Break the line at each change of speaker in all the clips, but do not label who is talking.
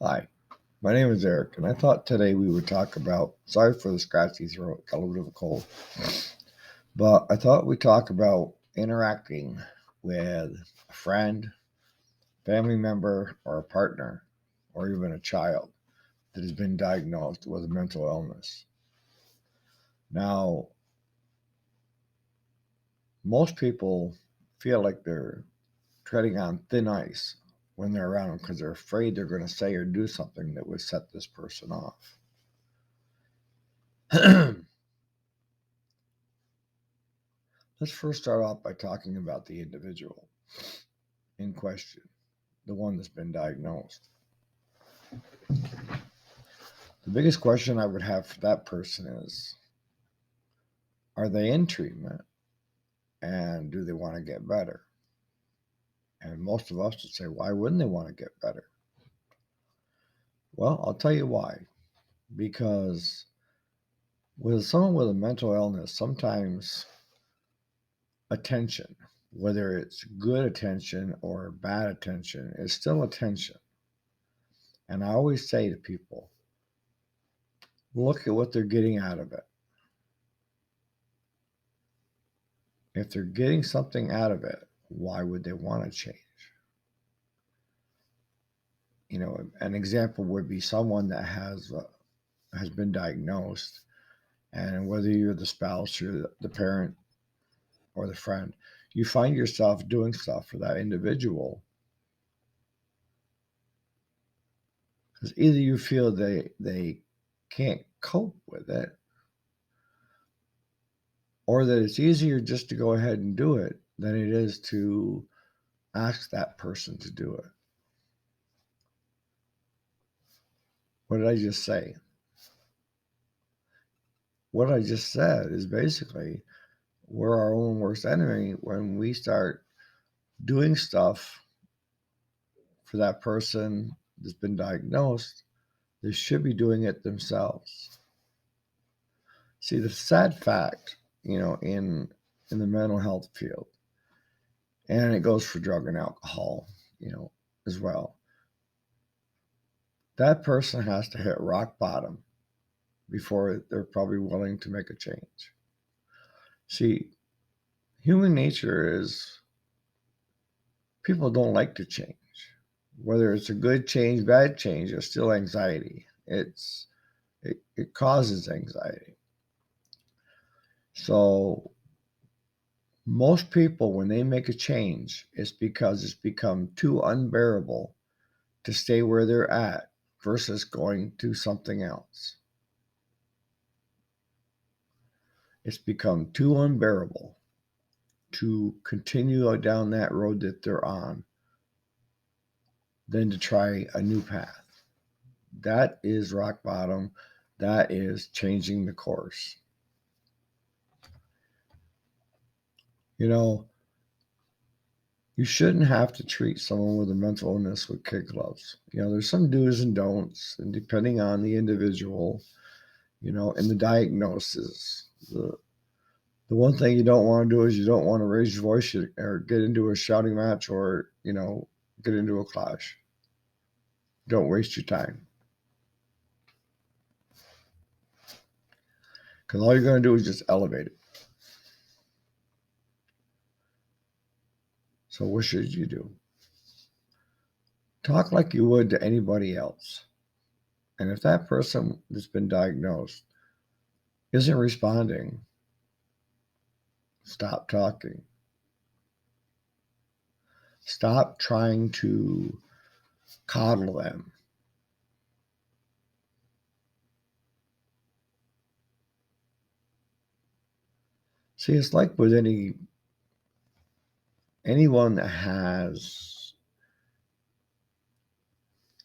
Hi, my name is Eric, and I thought today we would talk about. Sorry for the scratchy throat, got a little bit of a cold. But I thought we'd talk about interacting with a friend, family member, or a partner, or even a child that has been diagnosed with a mental illness. Now, most people feel like they're treading on thin ice when they're around them because they're afraid they're going to say or do something that would set this person off. Let's first start off by talking about the individual in question, the one that's been diagnosed. The biggest question I would have for that person is, are they in treatment and do they want to get better? And most of us would say, why wouldn't they want to get better? Well, I'll tell you why. Because with someone with a mental illness, sometimes attention, whether it's good attention or bad attention, is still attention. And I always say to people, look at what they're getting out of it. If they're getting something out of it, why would they want to change? An example would be someone that has been diagnosed, and whether you're the spouse or the parent or the friend, you find yourself doing stuff for that individual because either you feel they can't cope with it, or that it's easier just to go ahead and do it than it is to ask that person to do it. What did I just say? What I just said is basically we're our own worst enemy when we start doing stuff for that person that's been diagnosed. They should be doing it themselves. See, the sad fact, in the mental health field, and it goes for drug and alcohol, as well. That person has to hit rock bottom before they're probably willing to make a change. See, human nature is people don't like to change. Whether it's a good change, bad change, it's still anxiety. It causes anxiety. So most people, when they make a change, it's because it's become too unbearable to stay where they're at versus going to something else. It's become too unbearable to continue down that road that they're on than to try a new path. That is rock bottom. That is changing the course. You know, you shouldn't have to treat someone with a mental illness with kid gloves. There's some do's and don'ts, and depending on the individual, and the diagnosis. The one thing you don't want to do is you don't want to raise your voice or get into a shouting match or, get into a clash. Don't waste your time. Because all you're going to do is just elevate it. So what should you do? Talk like you would to anybody else. And if that person that's been diagnosed isn't responding, stop talking. Stop trying to coddle them. See, it's like with anyone that has,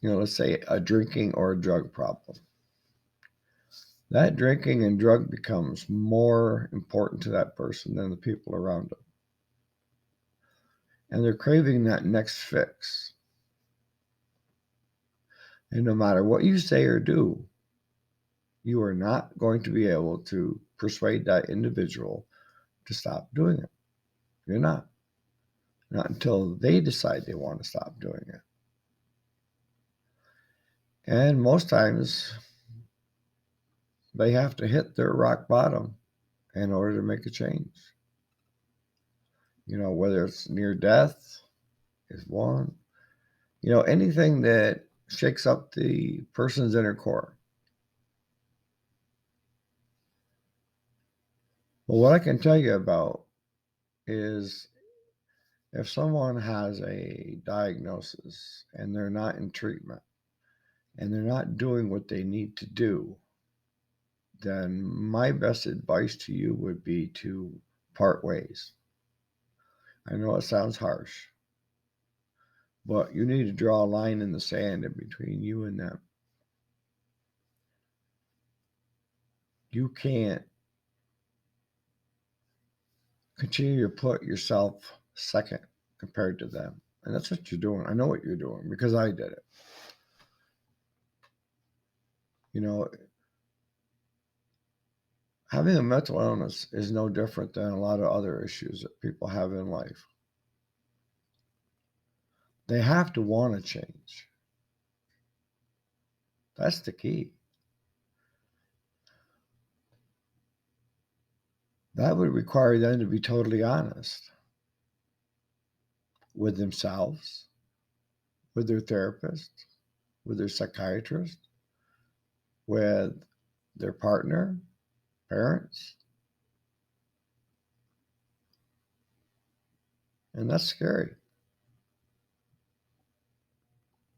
let's say a drinking or a drug problem. That drinking and drug becomes more important to that person than the people around them. And they're craving that next fix. And no matter what you say or do, you are not going to be able to persuade that individual to stop doing it. You're not. Not until they decide they want to stop doing it. And most times they have to hit their rock bottom in order to make a change. Whether it's near death is one, anything that shakes up the person's inner core. Well, what I can tell you about is if someone has a diagnosis and they're not in treatment and they're not doing what they need to do, then my best advice to you would be to part ways. I know it sounds harsh, but you need to draw a line in the sand in between you and them. You can't continue to put yourself second compared to them. And that's what you're doing. I know what you're doing because I did it. You know, having a mental illness is no different than a lot of other issues that people have in life. They have to want to change. That's the key. That would require them to be totally honest with themselves, with their therapist, with their psychiatrist, with their partner, parents. And that's scary.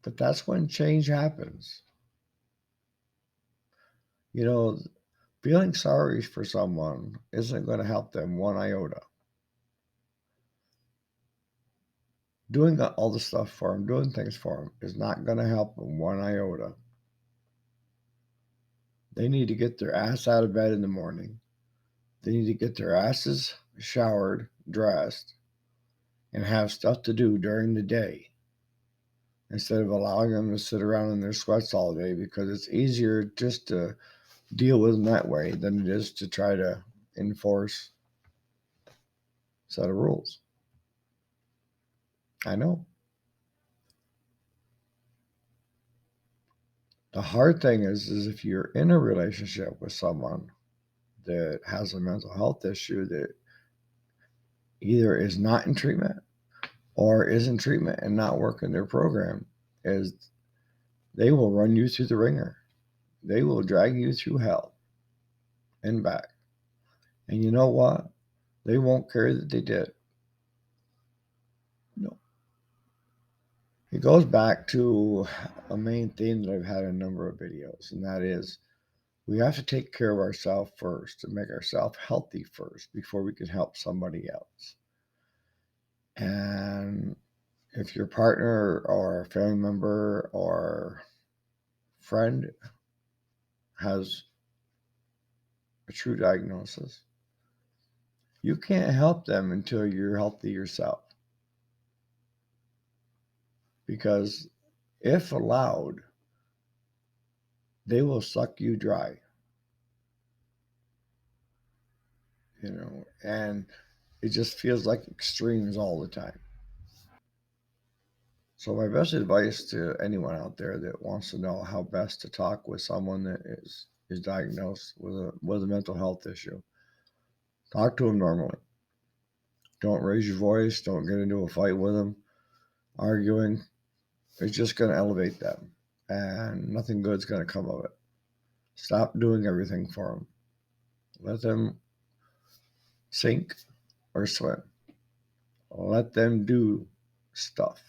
But that's when change happens. You know, feeling sorry for someone isn't going to help them one iota. Doing all the stuff for them, doing things for them, is not going to help them one iota. They need to get their ass out of bed in the morning. They need to get their asses showered, dressed, and have stuff to do during the day instead of allowing them to sit around in their sweats all day, because it's easier just to deal with them that way than it is to try to enforce a set of rules. I know. The hard thing is if you're in a relationship with someone that has a mental health issue that either is not in treatment or is in treatment and not working their program, is they will run you through the ringer. They will drag you through hell and back. And you know what? They won't care that they did. No. It goes back to a main theme that I've had in a number of videos, and that is we have to take care of ourselves first and make ourselves healthy first before we can help somebody else. And if your partner or a family member or friend has a true diagnosis, you can't help them until you're healthy yourself. Because if allowed, they will suck you dry, and it just feels like extremes all the time. So my best advice to anyone out there that wants to know how best to talk with someone that is diagnosed with a mental health issue, talk to them normally. Don't raise your voice. Don't get into a fight with them. Arguing is just going to elevate them, and nothing good's going to come of it. Stop doing everything for them. Let them sink or swim. Let them do stuff.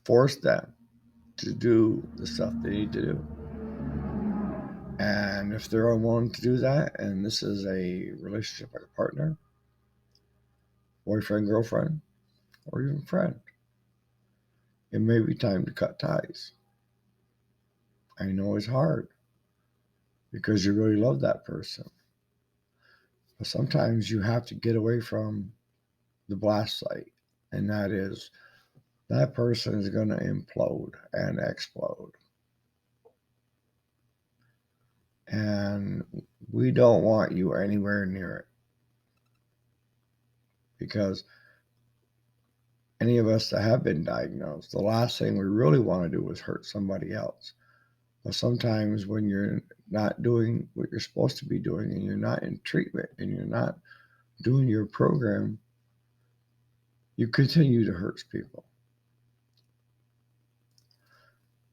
Force them to do the stuff they need to do. And if they're unwilling to do that, and this is a relationship like a partner, boyfriend, girlfriend, or even friend, it may be time to cut ties. I know it's hard because you really love that person. But sometimes you have to get away from the blast site, and that is that person is going to implode and explode. And we don't want you anywhere near it because any of us that have been diagnosed, the last thing we really want to do is hurt somebody else. But sometimes when you're not doing what you're supposed to be doing and you're not in treatment and you're not doing your program, you continue to hurt people.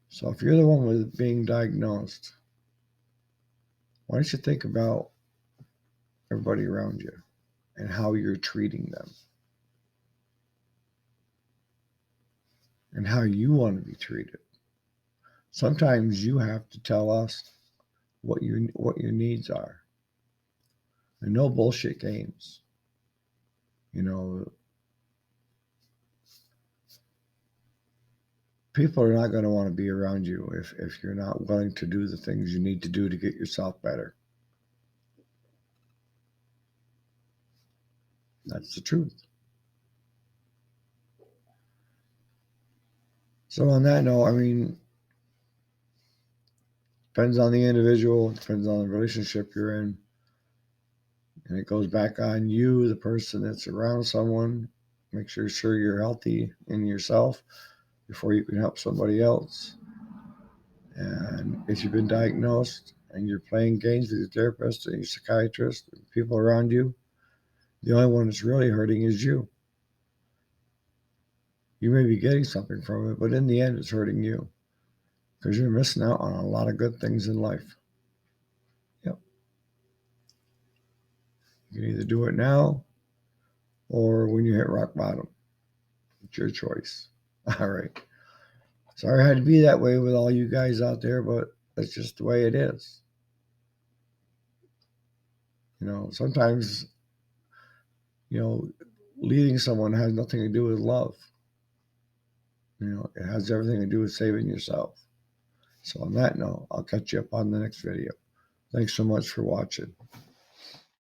So if you're the one with being diagnosed, why don't you think about everybody around you and how you're treating them and how you want to be treated. Sometimes you have to tell us what your needs are. And no bullshit games. You know, people are not going to want to be around you if you're not willing to do the things you need to do to get yourself better. That's the truth. So on that note, I mean, depends on the individual, depends on the relationship you're in. And it goes back on you, the person that's around someone. Make sure you're healthy in yourself before you can help somebody else. And if you've been diagnosed and you're playing games with your therapist and your psychiatrist and people around you, the only one that's really hurting is you. You may be getting something from it, but in the end, it's hurting you because you're missing out on a lot of good things in life. Yep. You can either do it now or when you hit rock bottom. It's your choice. All right. Sorry I had to be that way with all you guys out there, but that's just the way it is. Sometimes, you know, leading someone has nothing to do with love. It has everything to do with saving yourself. So on that note, I'll catch you up on the next video. Thanks so much for watching.